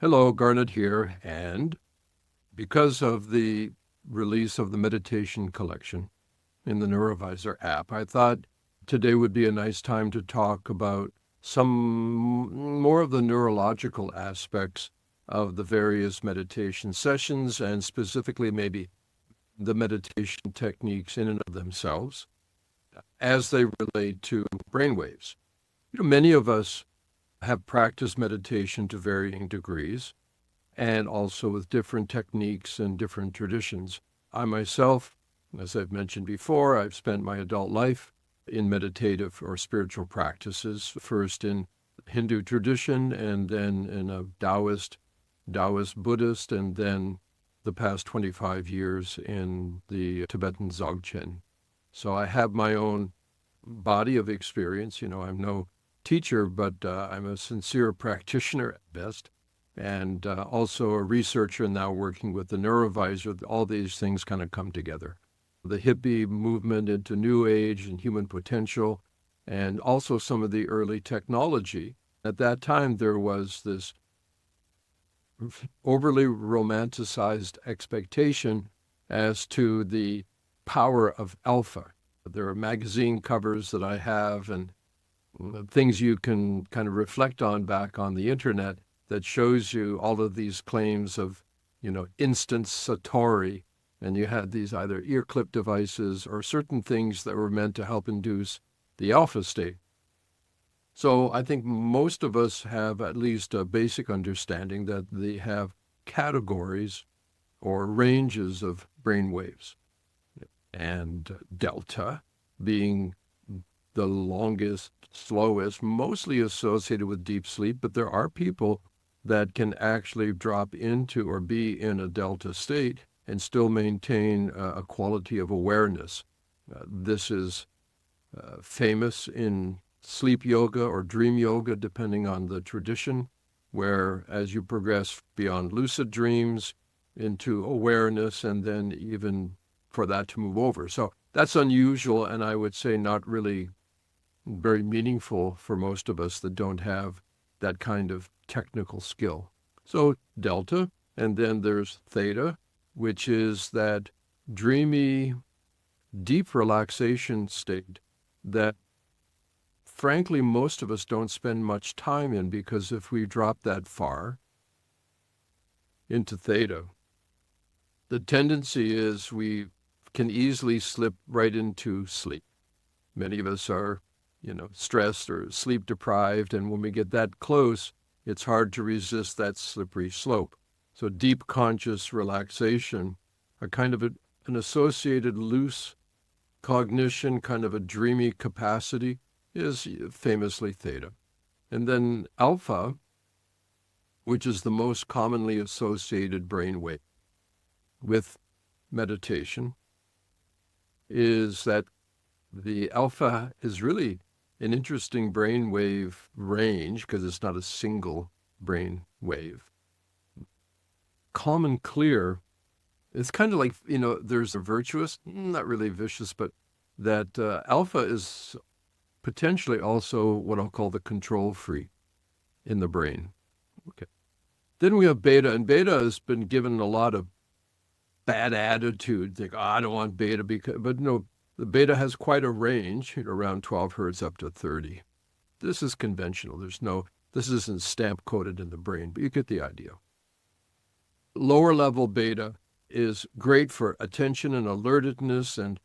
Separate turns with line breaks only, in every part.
Hello, Garnet here, and because of the release of the meditation collection in the NeuroVIZR app, I thought today would be a nice time to talk about some more of the neurological aspects of the various meditation sessions, and specifically maybe the meditation techniques in and of themselves as they relate to brainwaves. Many of us have practiced meditation to varying degrees, and also with different techniques and different traditions. I myself, as I've mentioned before, I've spent my adult life in meditative or spiritual practices, first in Hindu tradition and then in a Taoist Buddhist, and then the past 25 years in the Tibetan Dzogchen. So I have my own body of experience. I'm no teacher, but I'm a sincere practitioner at best, and also a researcher now working with the NeuroVIZR. All these things kind of come together. The hippie movement into New Age and human potential, and also some of the early technology. At that time, there was this overly romanticized expectation as to the power of alpha. There are magazine covers that I have and things you can kind of reflect on back on the internet that shows you all of these claims of, instant Satori. And you had these either ear clip devices or certain things that were meant to help induce the alpha state. So I think most of us have at least a basic understanding that they have categories or ranges of brain waves, and delta being the longest, slowest, mostly associated with deep sleep, but there are people that can actually drop into or be in a delta state and still maintain a quality of awareness. This is famous in sleep yoga or dream yoga, depending on the tradition, where as you progress beyond lucid dreams into awareness, and then even for that to move over. So that's unusual, and I would say not really very meaningful for most of us that don't have that kind of technical skill. So delta, and then there's theta, which is that dreamy, deep relaxation state that frankly most of us don't spend much time in, because if we drop that far into theta, the tendency is we can easily slip right into sleep. Many of us are stressed or sleep deprived. And when we get that close, it's hard to resist that slippery slope. So deep conscious relaxation, a kind of an associated loose cognition, kind of a dreamy capacity, is famously theta. And then alpha, which is the most commonly associated brain wave with meditation, is that the alpha is really an interesting brainwave range because it's not a single brain wave. Calm and clear, it's kind of like, there's a virtuous, not really vicious, but that alpha is potentially also what I'll call the control free in the brain. Okay. Then we have beta, and beta has been given a lot of bad attitude. Like, I don't want beta, but no, the beta has quite a range, around 12 hertz up to 30. This is conventional. This isn't stamp coded in the brain, but you get the idea. Lower level beta is great for attention and alertedness and,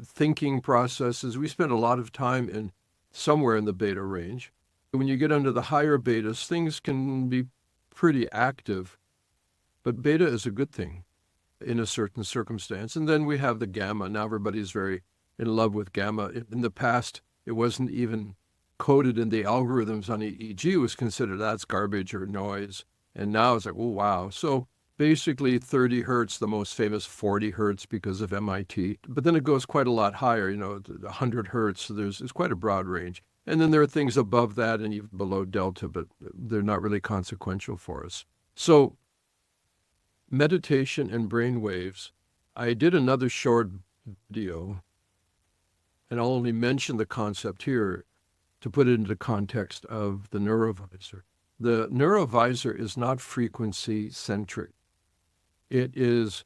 thinking processes. We spend a lot of time somewhere in the beta range. When you get into the higher betas, things can be pretty active, but beta is a good thing in a certain circumstance. And then we have the gamma. Now everybody's very in love with gamma. In the past, it wasn't even coded in the algorithms on EEG. It was considered that's garbage or noise. And now it's like, oh, wow. So basically 30 hertz, the most famous 40 hertz because of MIT. But then it goes quite a lot higher, 100 hertz. So it's quite a broad range. And then there are things above that and even below delta, but they're not really consequential for us. So meditation and brain waves. I did another short video, and I'll only mention the concept here to put it into context of the NeuroVIZR. The NeuroVIZR is not frequency-centric. It is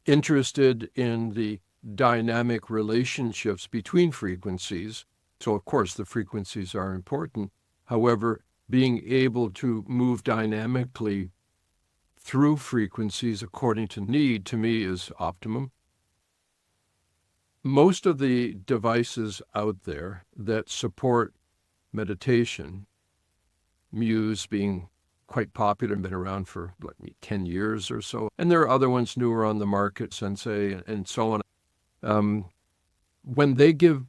interested in the dynamic relationships between frequencies. So, of course, the frequencies are important. However, being able to move dynamically through frequencies according to need, to me, is optimum. Most of the devices out there that support meditation, Muse being quite popular and been around for 10 years or so, and there are other ones newer on the market, Sensei and so on. When they give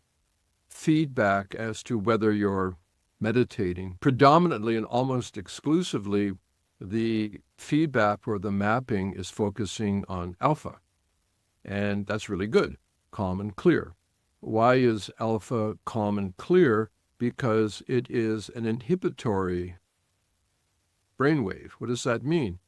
feedback as to whether you're meditating, predominantly and almost exclusively, the feedback or the mapping is focusing on alpha. And that's really good, calm and clear. Why is alpha calm and clear? Because it is an inhibitory brainwave. What does that mean?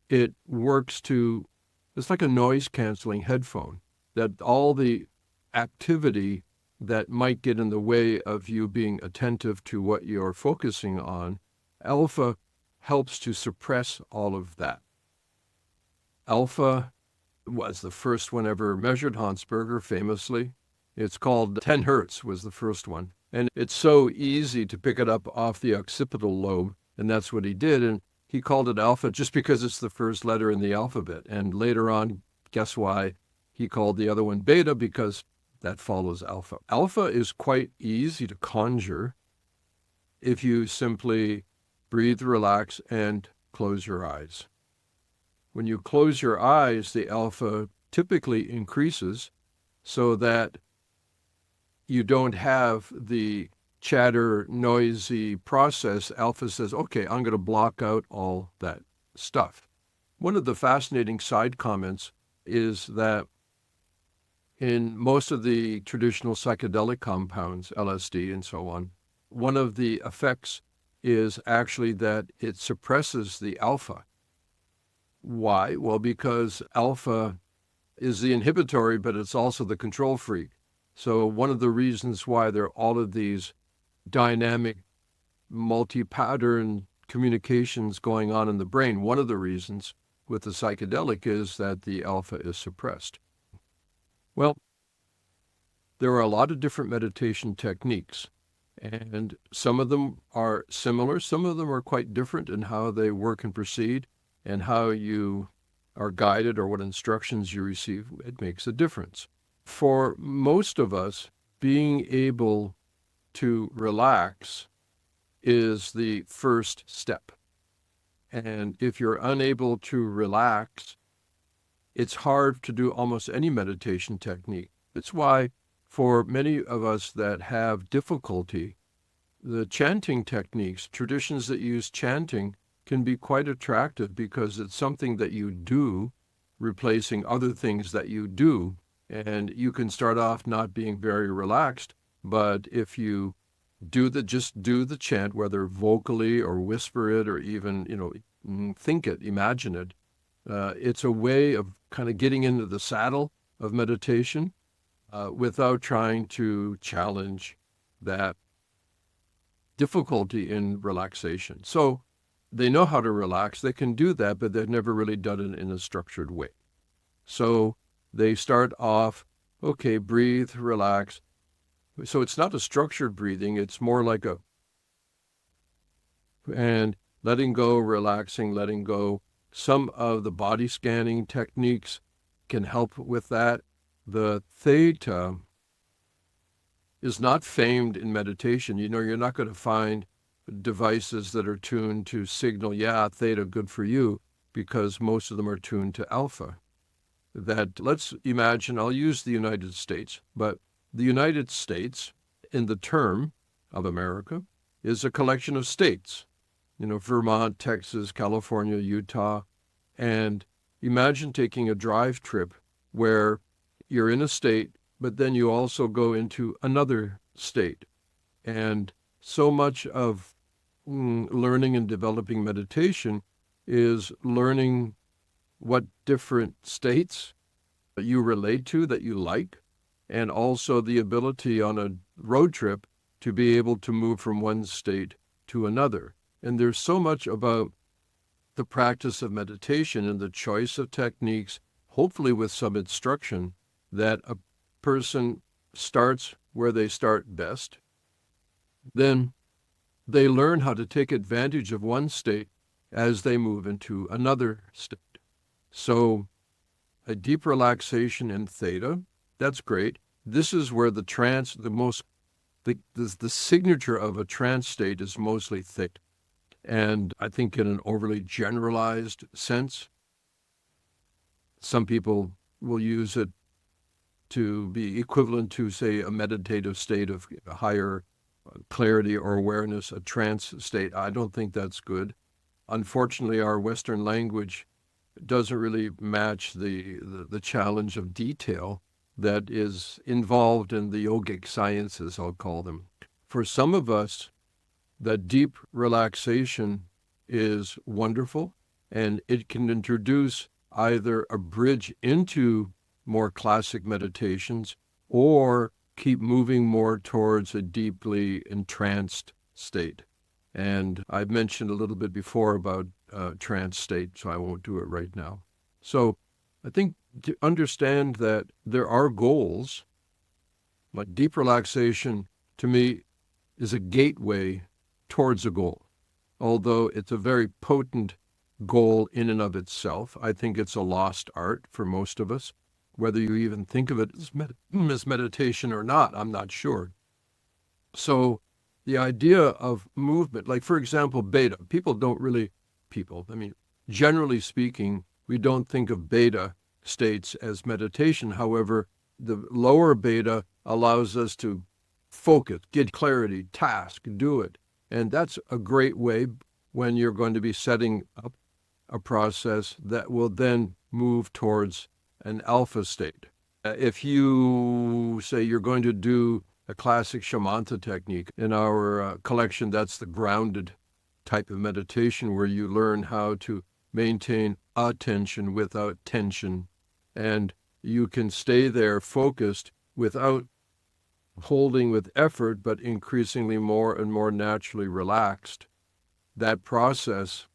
It works it's like a noise-canceling headphone, that all the activity that might get in the way of you being attentive to what you're focusing on, alpha helps to suppress all of that. Alpha was the first one ever measured, Hansberger famously. It's called 10 hertz was the first one. And it's so easy to pick it up off the occipital lobe, and that's what he did. And he called it alpha just because it's the first letter in the alphabet. And later on, guess why? He called the other one beta, because that follows alpha. Alpha is quite easy to conjure if you simply breathe, relax, and close your eyes. When you close your eyes, the alpha typically increases so that you don't have the chatter, noisy process. Alpha says, okay, I'm going to block out all that stuff. One of the fascinating side comments is that in most of the traditional psychedelic compounds, LSD and so on, one of the effects is actually that it suppresses the alpha. Why? Well, because alpha is the inhibitory, but it's also the control freak. So one of the reasons why there are all of these dynamic, multi-pattern communications going on in the brain, one of the reasons with the psychedelic is that the alpha is suppressed. Well, there are a lot of different meditation techniques, and some of them are similar. Some of them are quite different in how they work and proceed and how you are guided or what instructions you receive. It makes a difference. For most of us, being able to relax is the first step. And if you're unable to relax, it's hard to do almost any meditation technique. That's why for many of us that have difficulty, the chanting techniques, traditions that use chanting, can be quite attractive because it's something that you do, replacing other things that you do. And you can start off not being very relaxed, but if you just do the chant, whether vocally or whisper it or even, think it, imagine it, it's a way of kind of getting into the saddle of meditation without trying to challenge that difficulty in relaxation. So they know how to relax. They can do that, but they've never really done it in a structured way. So they start off, okay, breathe, relax. So it's not a structured breathing. It's more like and letting go, relaxing, letting go. Some of the body scanning techniques can help with that. The theta is not famed in meditation. You're not going to find devices that are tuned to signal, theta, good for you, because most of them are tuned to alpha. That let's imagine, I'll use the United States, but the United States, in the term of America, is a collection of states. Vermont, Texas, California, Utah. And imagine taking a drive trip where you're in a state, but then you also go into another state. And so much of learning and developing meditation is learning what different states you relate to that you like, and also the ability on a road trip to be able to move from one state to another. And there's so much about the practice of meditation and the choice of techniques, hopefully with some instruction, that a person starts where they start best. Then they learn how to take advantage of one state as they move into another state. So a deep relaxation in theta, that's great. This is where the trance, the signature of a trance state is mostly theta. And I think in an overly generalized sense, some people will use it to be equivalent to, say, a meditative state of higher clarity or awareness, a trance state. I don't think that's good. Unfortunately, our Western language doesn't really match the challenge of detail that is involved in the yogic sciences, I'll call them. For some of us, that deep relaxation is wonderful, and it can introduce either a bridge into more classic meditations or keep moving more towards a deeply entranced state. And I've mentioned a little bit before about trance state, so I won't do it right now. So I think to understand that there are goals, like deep relaxation, to me, is a gateway towards a goal. Although it's a very potent goal in and of itself, I think it's a lost art for most of us. Whether you even think of it as meditation or not, I'm not sure. So the idea of movement, like for example, beta, generally speaking, we don't think of beta states as meditation. However, the lower beta allows us to focus, get clarity, task, do it. And that's a great way when you're going to be setting up a process that will then move towards an alpha state. If you say you're going to do a classic shamanta technique, in our collection, that's the grounded type of meditation where you learn how to maintain attention without tension. And you can stay there focused without holding with effort, but increasingly more and more naturally relaxed. That process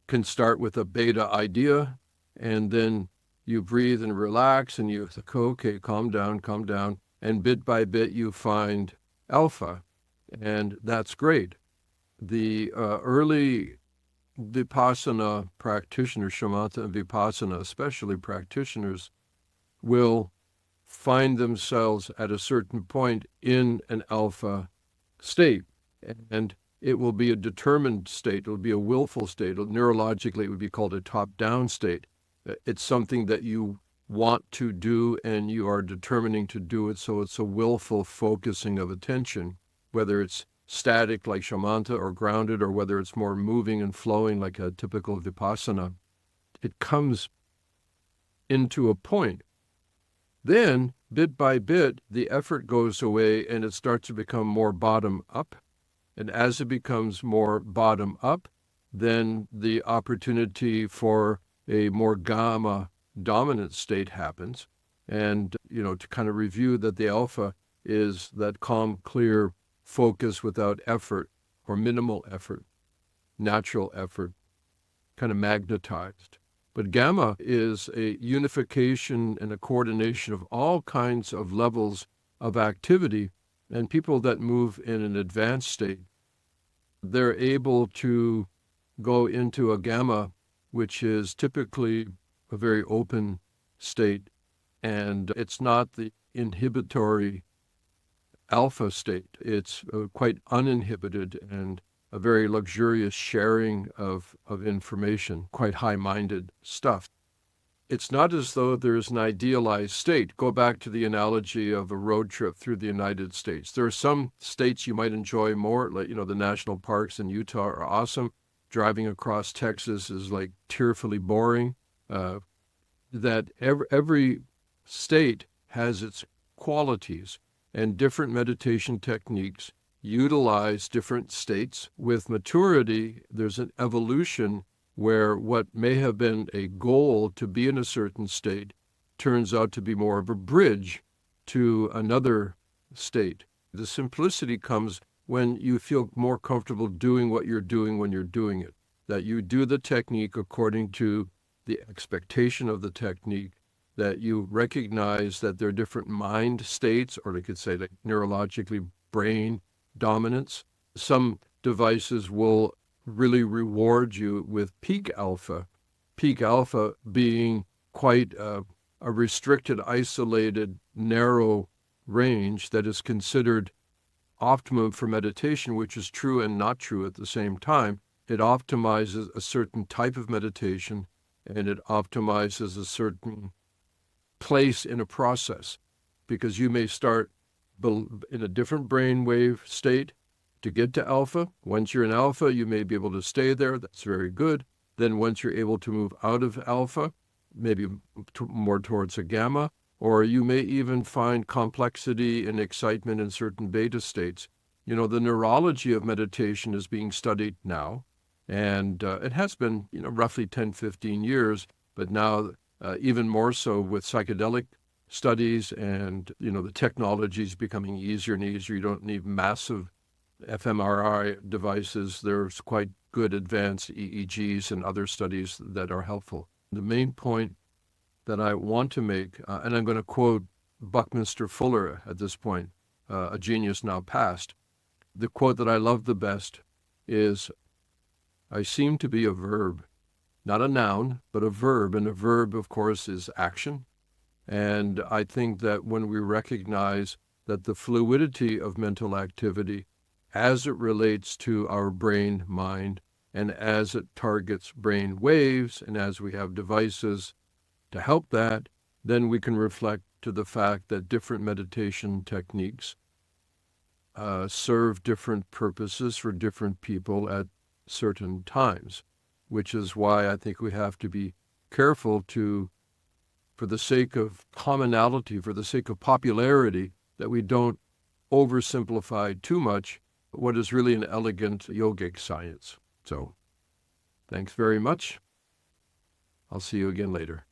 can start with a beta idea, and then you breathe and relax, and you think, okay, calm down, and bit by bit you find alpha, and that's great. The early Vipassana practitioners, shamatha and Vipassana, especially practitioners, will find themselves at a certain point in an alpha state, and it will be a determined state. It will be a willful state. Neurologically, it would be called a top-down state. It's something that you want to do, and you are determining to do it, so it's a willful focusing of attention, whether it's static like shamatha or grounded, or whether it's more moving and flowing like a typical Vipassana. It comes into a point. Then, bit by bit, the effort goes away and it starts to become more bottom-up. And as it becomes more bottom-up, then the opportunity for a more gamma-dominant state happens. And, to kind of review that the alpha is that calm, clear focus without effort or minimal effort, natural effort, kind of magnetized. But gamma is a unification and a coordination of all kinds of levels of activity, and people that move in an advanced state, they're able to go into a gamma, which is typically a very open state, and it's not the inhibitory alpha state. It's quite uninhibited and a very luxurious sharing of information, quite high-minded stuff. It's not as though there's an idealized state. Go back to the analogy of a road trip through the United States. There are some states you might enjoy more, like, the national parks in Utah are awesome. Driving across Texas is like tearfully boring. That every state has its qualities, and different meditation techniques utilize different states. With maturity, there's an evolution where what may have been a goal to be in a certain state turns out to be more of a bridge to another state. The simplicity comes when you feel more comfortable doing what you're doing when you're doing it, that you do the technique according to the expectation of the technique, that you recognize that there are different mind states, or they could say like neurologically brain dominance. Some devices will really reward you with peak alpha being quite a restricted, isolated, narrow range that is considered optimum for meditation, which is true and not true at the same time. It optimizes a certain type of meditation, and it optimizes a certain place in a process, because you may start in a different brainwave state to get to alpha. Once you're in alpha, you may be able to stay there. That's very good. Then once you're able to move out of alpha, maybe more towards a gamma, or you may even find complexity and excitement in certain beta states. The neurology of meditation is being studied now, and it has been, roughly 10, 15 years, but now even more so with psychedelic studies, and, the technology is becoming easier and easier. You don't need massive fMRI devices. There's quite good advanced EEGs and other studies that are helpful. The main point that I want to make, and I'm going to quote Buckminster Fuller at this point, a genius now past. The quote that I love the best is, "I seem to be a verb, not a noun, but a verb." And a verb, of course, is action. And I think that when we recognize that the fluidity of mental activity, as it relates to our brain mind, and as it targets brain waves, and as we have devices to help that, then we can reflect to the fact that different meditation techniques serve different purposes for different people at certain times, which is why I think we have to be careful for the sake of commonality, for the sake of popularity, that we don't oversimplify too much what is really an elegant yogic science. So, thanks very much. I'll see you again later.